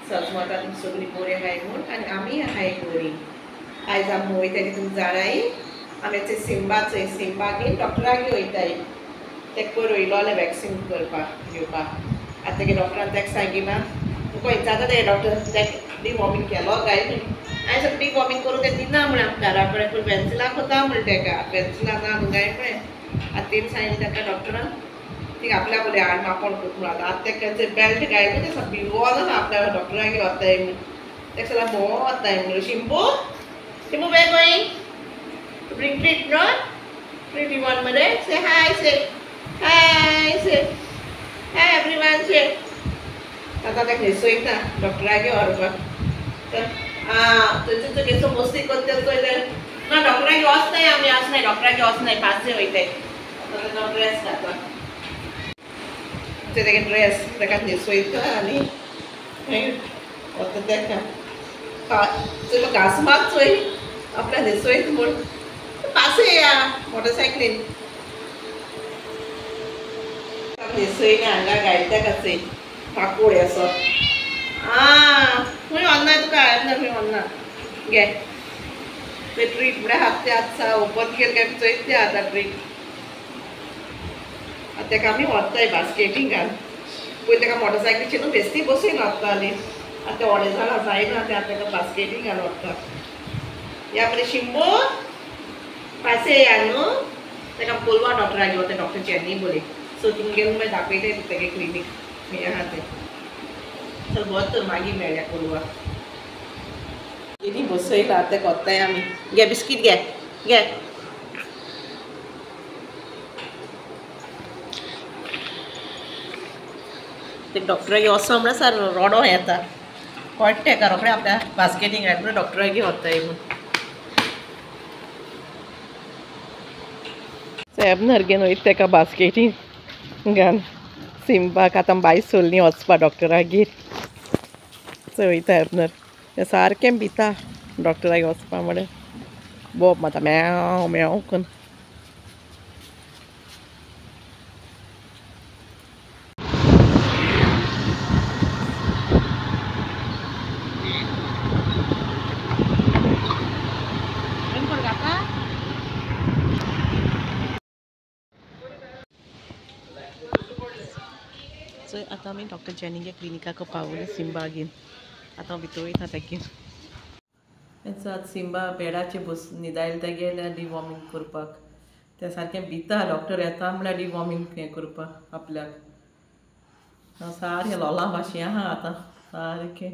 सजमता तुम सगळी बरी आहाय म्हूण आनी आमी आहाय बरी. आयज आमी वयताय तुमकां जाणाय आमी ते सिंबागेर डॉक्टरागेर वयताय. तेका पयर वयलोले वॅक्सीन करपाक घेवपाक. आतां तेगे डॉक्टरान तेका सांगिना तुका जाता ते डॉक्टर तेका डिवॉर्मिंग केलो काय हांवें सगळें डिवॉर्मिंग करून तें दिना म्हण आमकां घरा कडेन पूण पेन्सिला कोता म्हण तेका पेन्सिला ना न्हू गाय पळय. आतां तेणी सांगिल्लें तेका डॉक्टरान तीं आपल्या बोले हाड मापोण करता म्हण आतां तेका बेल्ट घायलो तें भिवोन आहा आपल्या डॉक्टरागेर वताय म्हूण. तेका सगळ्या भोंवोन वताय म्हूण Shimpu Shimpu we're going to bring treat no treat you want mother say hi hi everyone say. आतां तेका न्हेसोयता डॉक्टरागेर व्हरपाक. थंयसर तुगे केसो मस्ती करता चोय ना डॉक्टरागेर वचनाय आमी वचनाय डॉक्टरागेर वचनाय पांचशे वयताय. आतां तो ड्रेस घातला तेगे ड्रेस तेका न्हेसोयता आनी वता तेका चलो घास मात चोय आपल्या न्हेसोयता म्हूण पासय या मोटरसायकलीन न्हेसोयलें हांगा घायता चोय पाकोड असो. खूंय व्हरना तुका हाडना खूंय व्हरना घे ते ट्रीट म्हळ्यार हात आसा ओपन केले काय चोयत ते आतां ट्रीट. आतां तेका आमी व्हरताय बास्केटिंगान. पयलीं तेका मोटरसायकलीचेर न्हू बेश्टी बसीन व्हरतालीं. आतां तें व्हडें जालां जायना तें आतां तेका बास्केटिंगान व्हरता. या बरें शिंबू पासय या न्हू तेका कोलवा डॉक्टरागेर वता डॉक्टर चेन्नी बोले. सो तुमगेर मागीर दाखयताय तेगे क्लिनीक खंय आहा तें. चल बरें तर मागीर मेळया कोलवा. कितें बसयला आतां तेका व्हरताय आमी. घे बिस्कीट घे घे. ते डॉक्टरागेर वचो म्हळ्यार सर रोडो येता कळटा तेका रोखडें आपल्या बास्केटींग घायला डॉक्टरागेर व्हरताय म्हूण. एबनर घेवन वयता तेका बास्केटींगान सिंबाक आतां भायर सोल्लीं वचपा डॉक्टरागेर. चोय वयता एबनर तें सारकें भिता डॉक्टरागेर वचपा म्हळ्यार बोब माता म्याव म्याव करून. चोय आतां आमी डॉक्टर जेनीगे क्लिनिकाक पावली सिंबागेर. आतां हांव भितर वयता तेगेर. आतां सिंबा बेडाचेर बस न्हिदायले तेगेले डिवॉर्मिंग करपाक. तें सारकें भिता डॉक्टर येता म्हळ्यार डिवॉर्मिंग हें करपाक आपल्याक. हांव सारकें लोलां भाशेन आहा आतां सारकें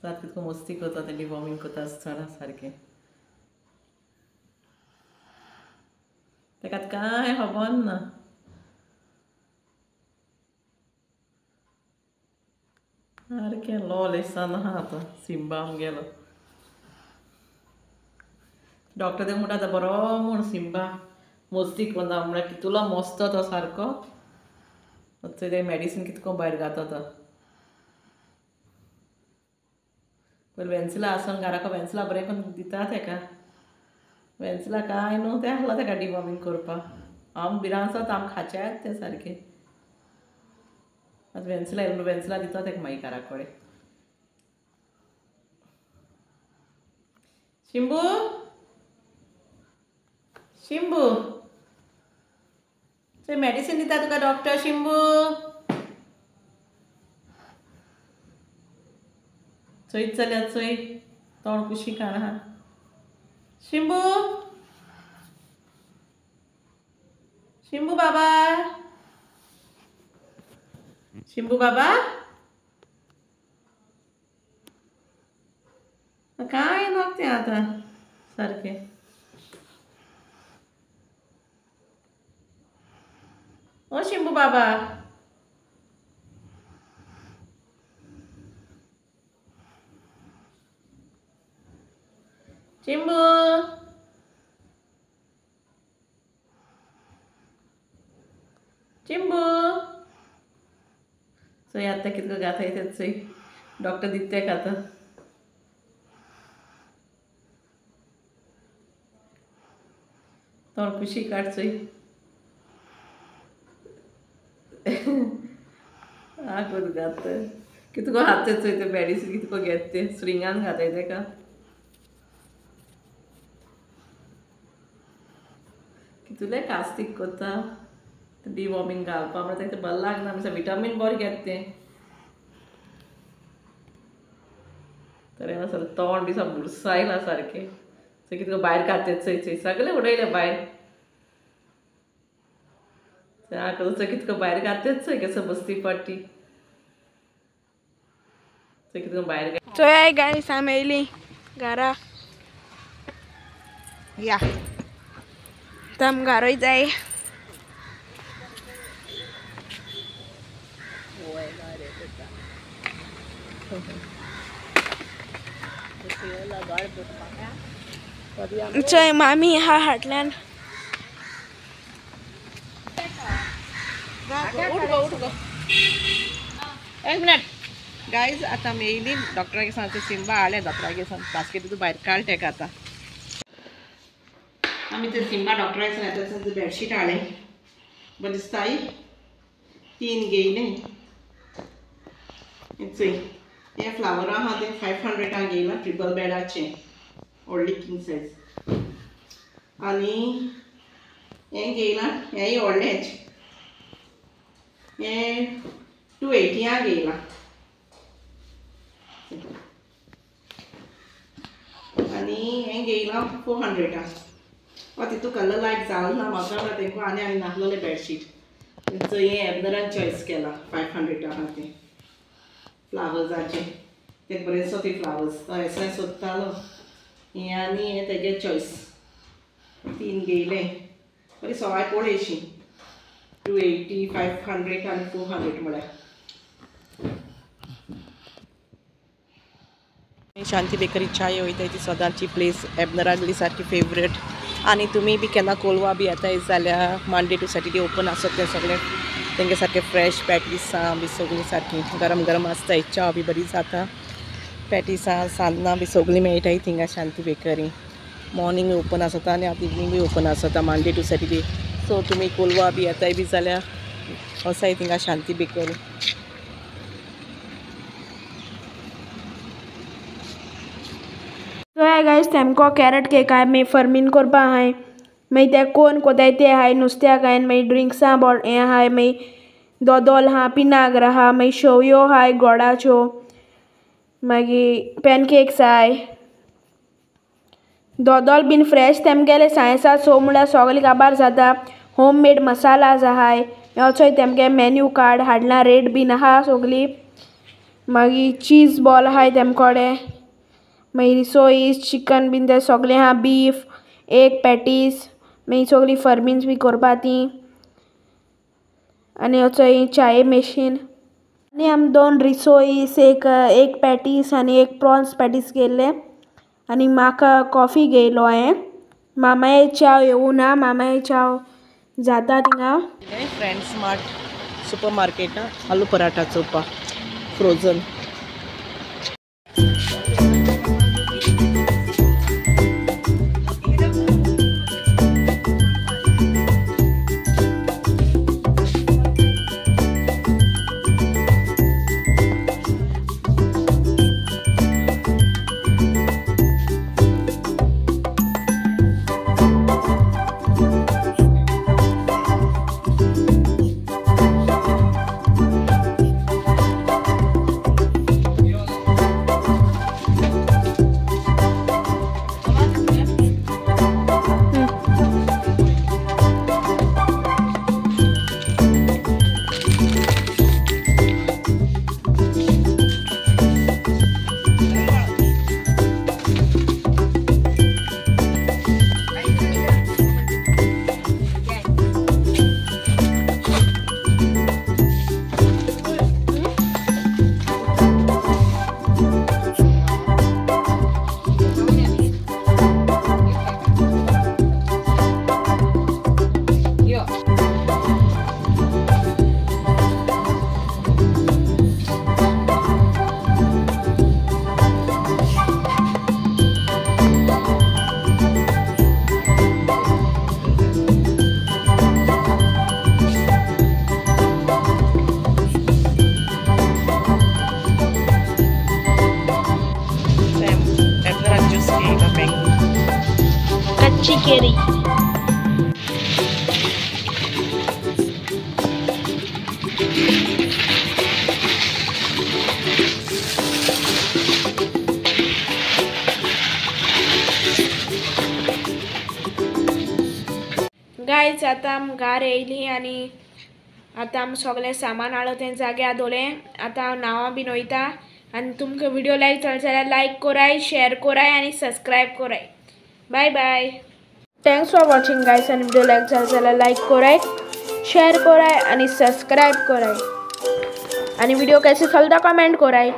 सारकें तुका मस्ती करता तें डिवॉर्मिंग करता आसतना सारकें. तेका आतां कांय खबर ना. सारकें लोल एसान आहा आतां सिंबा आमगेलो. डॉक्टर तेका म्हणटा आतां बरो म्हूण सिंबा मस्ती करना म्हळ्यार कितुलो मस्तो तो सारको. चोय तें मॅडिसीन कितको भायर घाता तो. पयलीं पेन्सिला आसोन घाराको पेन्सिला बरें करून दिता तेका. पेन्सिला कांय न्हू तें आहलो तेका डिवॉर्मिंग करपाक. हांव भिरांसोता आमकां खाच्यात तें सारकें. आतां पेन्सिला येयलो पेन्सिला दिता तेका मागीर घरा कडेन. शिंबू शिंबू चोय मॅडिसीन दिता तुका डॉक्टर शिंबू. चोयत जाल्यार चोय तोंड कुशीक आहा. शिंबू शिंबू बाबा शिंबू बाबा कांय न्हू तें आतां सारकें. ओ शिंबू बाबा शिंबू चिंबू चोय आतां कितको घाताय तें चोय डॉक्टर दिता तेका आतां. तोंड कुशी काड चोय. आगोद घात कितको हाते चोयते मेडिसीन कितको घेते स्ट्रिंगान घाताय तेका कितुले कास्तीक कोता डिवॉर्मिंग घालपा म्हणल्यार तेका बरें लागना म्हणजे विटामीन बरें घेत तें तर सर तोंड बी बुरसायला सारकें सो कितको भायर घाते चंय सगळे उडयले भायर कितको भायर घातेच चंय कसो बसती पडटी कितको भायर चोय गायस आमी येयली घरा या तम घारोय जाय चोय मामी हा हाटल्यान एक मिनट गाइज आता आमी येयली डॉक्टरागे सांगता सिंबा हाडले डॉक्टरागे सांग बास्केट भायर काड तेका आतां आमी ते सिंबा डॉक्टरागे सांगता बेडशीट हाडले बरें दिसताय 3 घेयले चोय हे फ्लावर आहा ते 500 घेयला ट्रिपल बेडाचे व्हडली किंग सायज आनी हे घेयला हेय व्हडलेच हे 280 घेयला आनी हे घेयला 400 तितू कलर लायक जालना म्हाका तेंको आनी नासलोले बेडशीट हे एबनरान चॉयस केला 500 आहा ते फ्लावर्साचे ते बरें सो ते फ्लावर्स तो एसआय सोदतालो हे आनी हे तेगे चॉयस 3 घेयले बरी सवाय पळयशी 280 500 आनी 400 म्हळ्यार शांती बेकरी चाय वयताय ती सदांची प्लेस एबनरागली सारकी फेवरेट आनी तुमी बी केन्ना कोलवा बी येताय जाल्यार मंडे टू सॅटर्डे ओपन आसत ते सगळे तेंगे सारके फ्रेश पॅटिसां बी सगळीं सारकी गरम गरम आसताय च्या बी बरी जाता पॅटिसां सान्नां बी सगळीं मेळटाय थिंगा शांती बेकरी मॉर्निंग ओपन आसता आनी आतां इवनिंग बी ओपन आसता मंडे टू सॅटर्डे सो तुमी कोलवा बी येताय बी जाल्यार वसाय थिंगा शांती बेकरी चोय गायस तेमको कॅरट केक हाय मागीर फर्मीन करपा हाय मागीर ते कोण कोताय ते हाय नुस्त्याक हाय मागीर ड्रिंक्सां हे हाय मागीर दोदोल हा पिनाग्र आहा मागीर शेवयो हाय गोडाच्यो मागीर पॅनकेक्स हाय दोदोल बीन फ्रेश तेमगेले सायन्सा सो म्हळ्यार सगळे काबार जाता होम मेड मसालाज आहाय चोय तेमगे मेन्यू कार्ड हाडला रेट बीन आहा सगळी मागीर चीज बॉल आहाय तेमकोडे मागीर रिसोईस चिकन बीन ते सगळे आहा बीफ एक पॅटीस मागीर सगळी फर्मीन्स बी करपा ती आनी चोय चाये मशीन आनी आमी 2 रिसोईस एक पॅटीस आनी एक प्रॉन्स पॅटीस घेतले आनी म्हाका कॉफी घेयलो हांवें मामाये चाव येवना मामाये चाव जाता थिंगा फ्रेंड स्मार्ट सुपर मार्केटां आलू पराठा चोवपा फ्रोजन कच्ची केरी। गायज आता आम घार येयली आनी आतां आम सगळें सामान हाडो तें जाग्यार दवरलें। आतां हांव नांवां बीन वयता आनी तुमकां व्हिडिओ लायक जालो जाल्यार लायक कोराय, शेअर कोराय आनी सब्सक्रायब कोराय। Bye bye. Thanks for watching guys. आनी व्हिडिओ लायक जालो जाल्यार लायक कोराय, शेअर कोराय आनी सब्सक्रायब कोराय आनी व्हिडिओ कैसे चलता कमेंट कोराय।